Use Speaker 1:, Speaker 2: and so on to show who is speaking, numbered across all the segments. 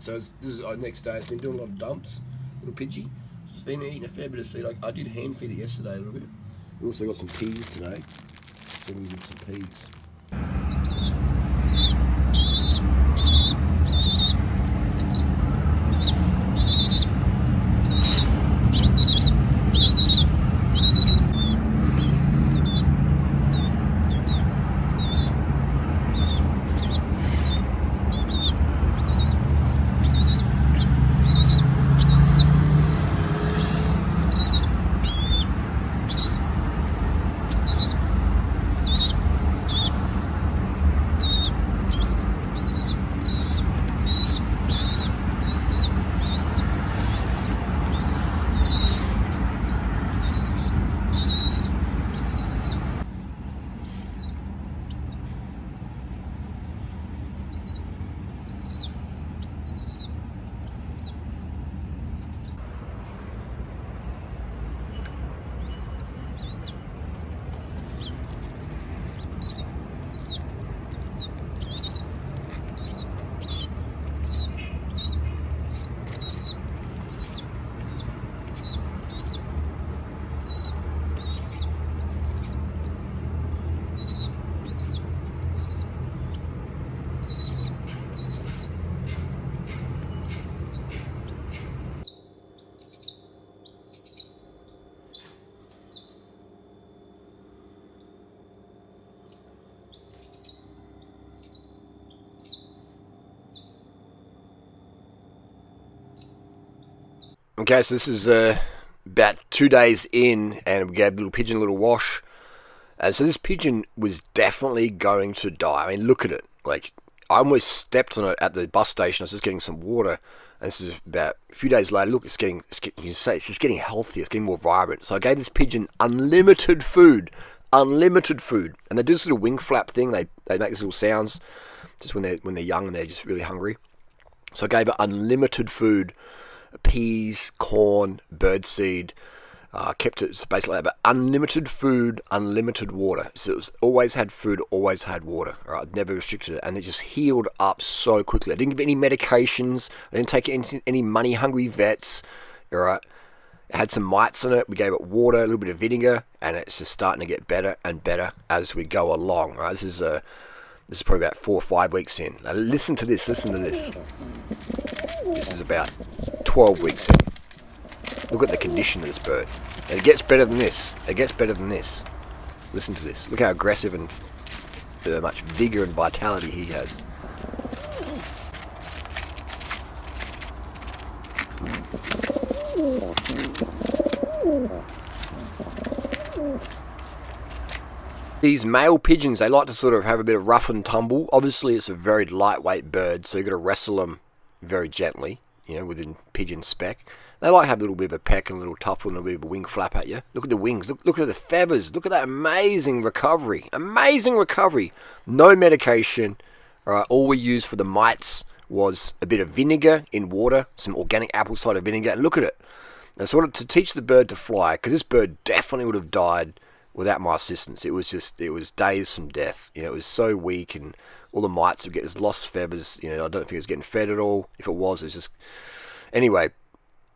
Speaker 1: So this is our next day. It's been doing a lot of dumps. Little Pidgey. It's been eating a fair bit of seed. I did hand feed it yesterday a little bit. We also got some peas today. So we'll give it some peas. Okay, so this is about 2 days in, and we gave little Pigeon a little wash. So this pigeon was definitely going to die. I mean, look at it. Like, I almost stepped on it at the bus station. I was just getting some water. And this is about a few days later. Look, you can say it's just getting healthier. It's getting more vibrant. So I gave this pigeon unlimited food. Unlimited food. And they do this little wing flap thing. They make these little sounds just when they're young and they're just really hungry. So I gave it unlimited food. Peas, corn, birdseed, kept it basically like that, but unlimited food, unlimited water. So it was always had food, always had water. All right, never restricted it, and it just healed up so quickly. I didn't give it any medications. I didn't take it any money-hungry vets. All right, it had some mites in it. We gave it water, a little bit of vinegar, and it's just starting to get better and better as we go along. All right, this is probably about 4 or 5 weeks in. Now listen to this. Listen to this. This is about 12 weeks in. Look at the condition of this bird. And it gets better than this. It gets better than this. Listen to this. Look how aggressive and much vigor and vitality he has. These male pigeons, they like to sort of have a bit of rough and tumble. Obviously, it's a very lightweight bird, so you've got to wrestle them very gently, within pigeon spec. They like to have a little bit of a peck and a little tuffle and a bit of a wing flap at you. Look at the wings. Look at the feathers. Look at that amazing recovery. Amazing recovery. No medication. All right, all we used for the mites was a bit of vinegar in water, some organic apple cider vinegar, and look at it. And so to teach the bird to fly, because this bird definitely would have died without my assistance. It was days from death. It was so weak, and all the mites would get his lost feathers. I don't think it was getting fed at all. If it was just... Anyway,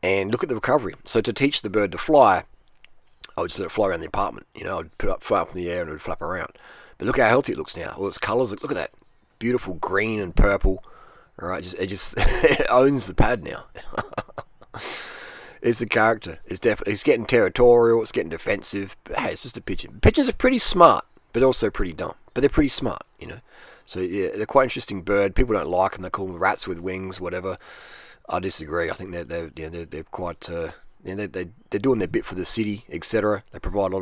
Speaker 1: and look at the recovery. So to teach the bird to fly, I would just let it fly around the apartment. I'd fly up in the air and it would flap around. But look how healthy it looks now. All its colours, look at that. Beautiful green and purple. All right, it owns the pad now. It's a character. It's getting territorial. It's getting defensive. But hey, it's just a pigeon. Pigeons are pretty smart, but also pretty dumb. But they're pretty smart, So yeah, they're quite interesting bird. People don't like them. They call them rats with wings, whatever. I disagree. I think they're quite. They're doing their bit for the city, etc. They provide a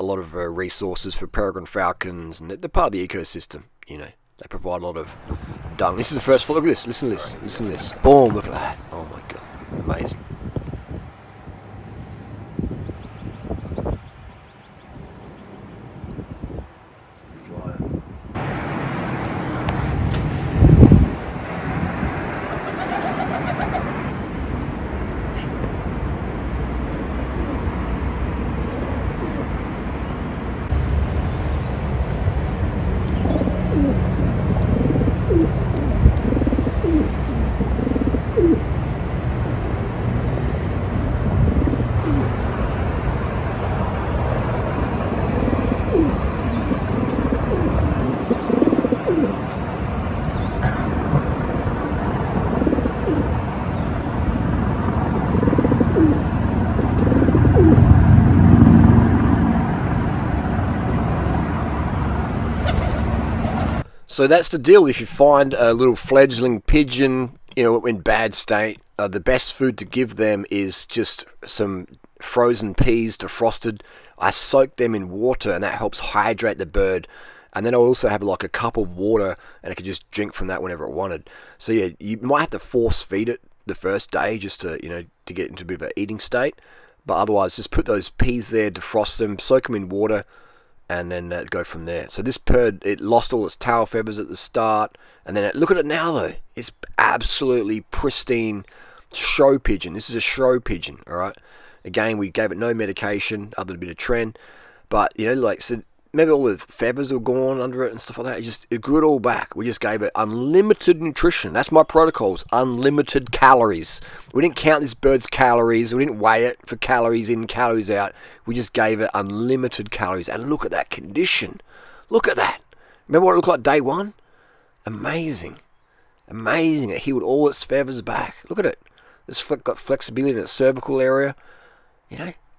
Speaker 1: lot of resources for peregrine falcons, and they're part of the ecosystem. They provide a lot of dung. This is the first. Look at this. Listen to this. Listen to this. Boom! Look at that. Oh my god. Amazing. So that's the deal. If you find a little fledgling pigeon, in bad state, the best food to give them is just some frozen peas defrosted. I soak them in water, and that helps hydrate the bird. And then I also have like a cup of water, and I could just drink from that whenever I wanted. So yeah, you might have to force feed it the first day just to to get into a bit of an eating state. But otherwise, just put those peas there, defrost them, soak them in water, and then go from there. So this bird, it lost all its tail feathers at the start, and then look at it now though. It's absolutely pristine show pigeon. This is a show pigeon, all right? Again, we gave it no medication other than a bit of tren, but so maybe all the feathers were gone under it and stuff like that. It grew it all back. We just gave it unlimited nutrition. That's my protocols. Unlimited calories. We didn't count this bird's calories. We didn't weigh it for calories in, calories out. We just gave it unlimited calories. And look at that condition. Look at that. Remember what it looked like day one? Amazing. Amazing. It healed all its feathers back. Look at it. It's got flexibility in its cervical area.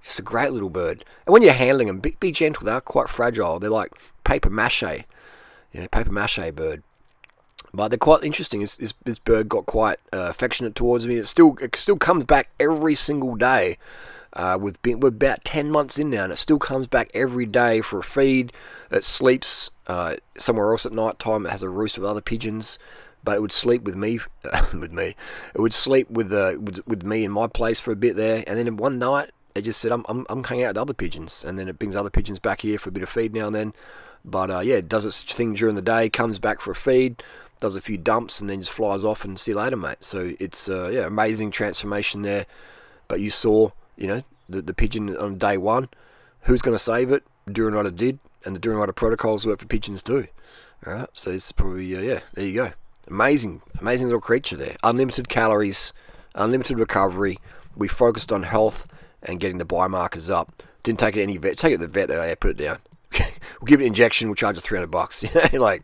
Speaker 1: Just a great little bird. And when you're handling them, be gentle. They're quite fragile. They're like paper mache, paper mache bird. But they're quite interesting. This bird got quite affectionate towards me. It still comes back every single day. We're about 10 months in now, and it still comes back every day for a feed. It sleeps somewhere else at night time. It has a roost with other pigeons. But it would sleep with me, It would sleep with me in my place for a bit there, and then one night it just said, I'm hanging out with other pigeons, and then it brings other pigeons back here for a bit of feed now and then. But it does its thing during the day, comes back for a feed, does a few dumps, and then just flies off and see you later, mate. So it's amazing transformation there. But you saw, the pigeon on day one. Who's going to save it? Durianrider did, and the Durianrider protocols work for pigeons too. All right, so it's probably there you go. Amazing little creature there. Unlimited calories, unlimited recovery. We focused on health and getting the biomarkers up. Didn't take it to any vet. Take it to the vet there. Yeah, put it down. We'll give it an injection. We'll charge it $300.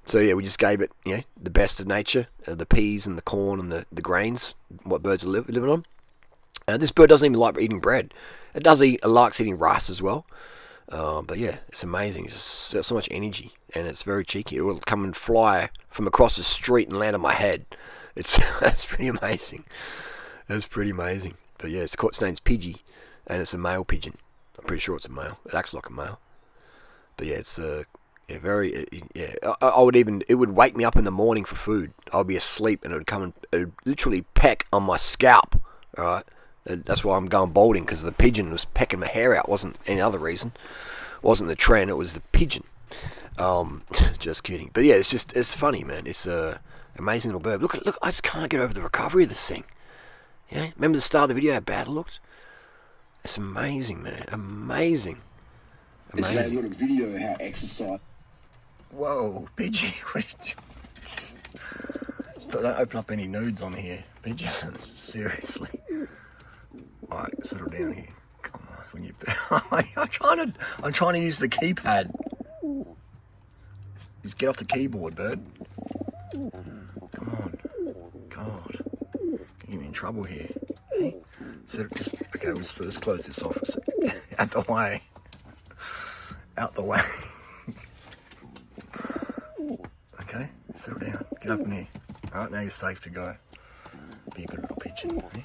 Speaker 1: So yeah, we just gave it the best of nature, the peas and the corn and the grains, what birds are living on. And this bird doesn't even like eating bread. It likes eating rice as well. But yeah, it's amazing. It's so much energy, and it's very cheeky. It will come and fly from across the street and land on my head. That's pretty amazing. That's pretty amazing. But yeah, its name's Pigeon, and it's a male pigeon. I'm pretty sure it's a male. It acts like a male. But yeah, it's very. It would wake me up in the morning for food. I would be asleep, and it would come and it would literally peck on my scalp. All right. That's why I'm going balding, because the pigeon was pecking my hair out. Wasn't any other reason. Wasn't the trend. It was the pigeon. Just kidding. But yeah, it's funny, man. It's a amazing little bird. Look. I just can't get over the recovery of this thing. Remember the start of the video how bad it looked? It's amazing, man. Amazing.
Speaker 2: Today I've got a video of how exercise.
Speaker 1: Whoa, Pigeon. Don't open up any nudes on here, Pigeon. Seriously. Alright, settle down here. Come on, I'm trying to use the keypad. Just get off the keyboard, bird. Come on. God. You're getting me in trouble here. Hey. Okay, let's close this off. Out the way. Out the way. Okay, settle down. Get up in here. Alright, now you're safe to go. Be a good little pigeon. Eh?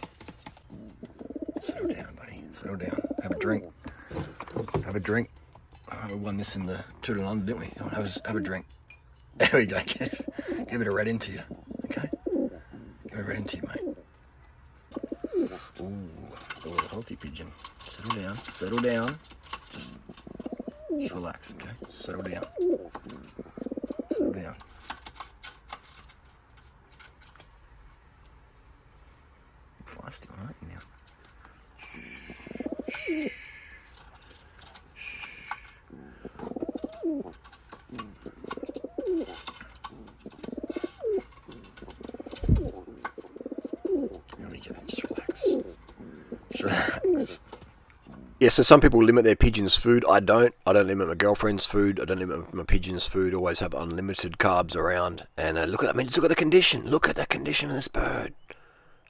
Speaker 1: Settle down, buddy. Settle down. Have a drink. We won this in the Tour de London, didn't we? Have a drink. There we go. Give it a red into you. Okay? Give it a red into you, mate. Ooh, a healthy pigeon. Settle down. Just relax, okay? Settle down. Fly still, aren't you now? Just relax. Yeah, so some people limit their pigeons' food. I don't limit my girlfriend's food. I don't limit my pigeons' food. Always have unlimited carbs around. And look at the condition. Look at the condition of this bird.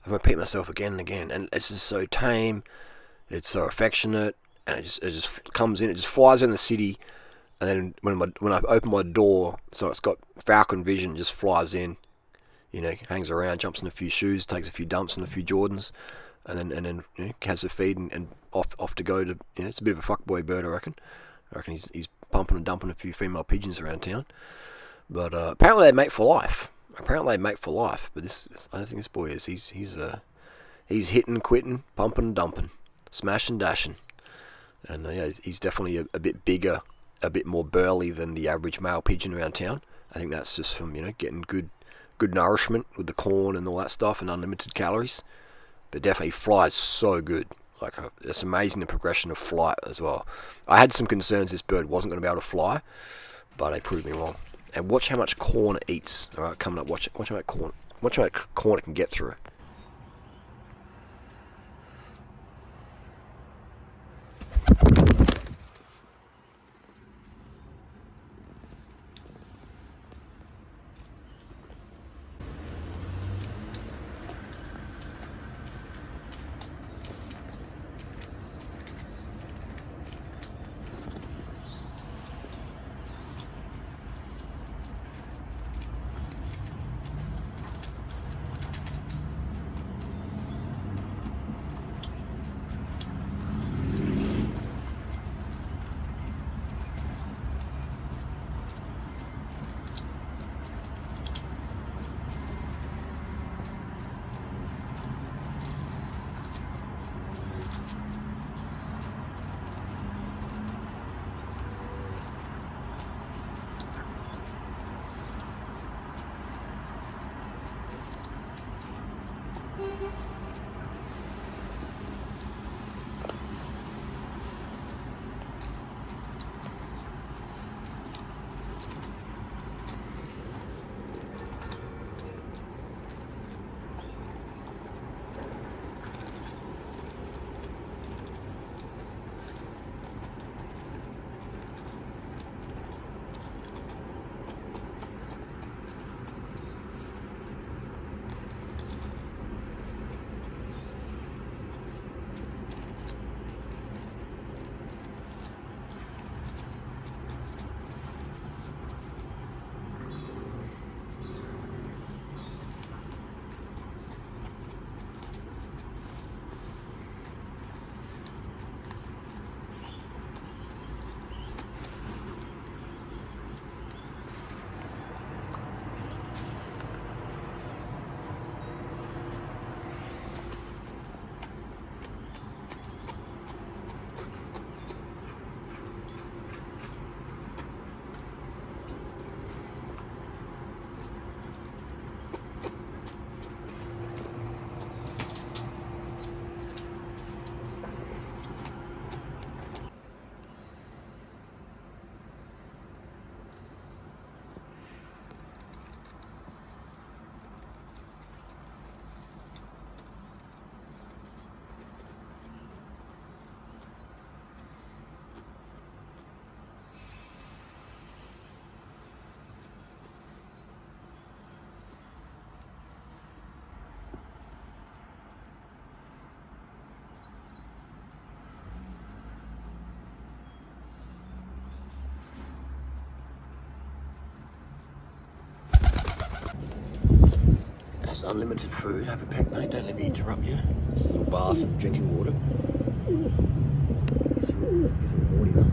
Speaker 1: I repeat myself again and again. And it's just so tame. It's so affectionate. And it just comes in. It just flies in the city. And then when I open my door, so it's got falcon vision, just flies in, hangs around, jumps in a few shoes, takes a few dumps in a few Jordans, and then has a feed and off to go to. It's a bit of a fuckboy bird, I reckon. He's pumping and dumping a few female pigeons around town. But apparently they mate for life. But I don't think this boy is. He's hitting, quitting, pumping and dumping, smashing, dashing, and he's definitely a bit bigger, a bit more burly than the average male pigeon around town. I think that's just from getting good nourishment with the corn and all that stuff and unlimited calories. But definitely flies so good. Like it's amazing the progression of flight as well. I had some concerns this bird wasn't going to be able to fly, but they proved me wrong. And watch how much corn it eats. All right, coming up, watch how much corn. Watch how much corn it can get through. That's unlimited food. Have a peck, mate. Don't let me interrupt you. It's a little bath and drinking water. He's a warrior.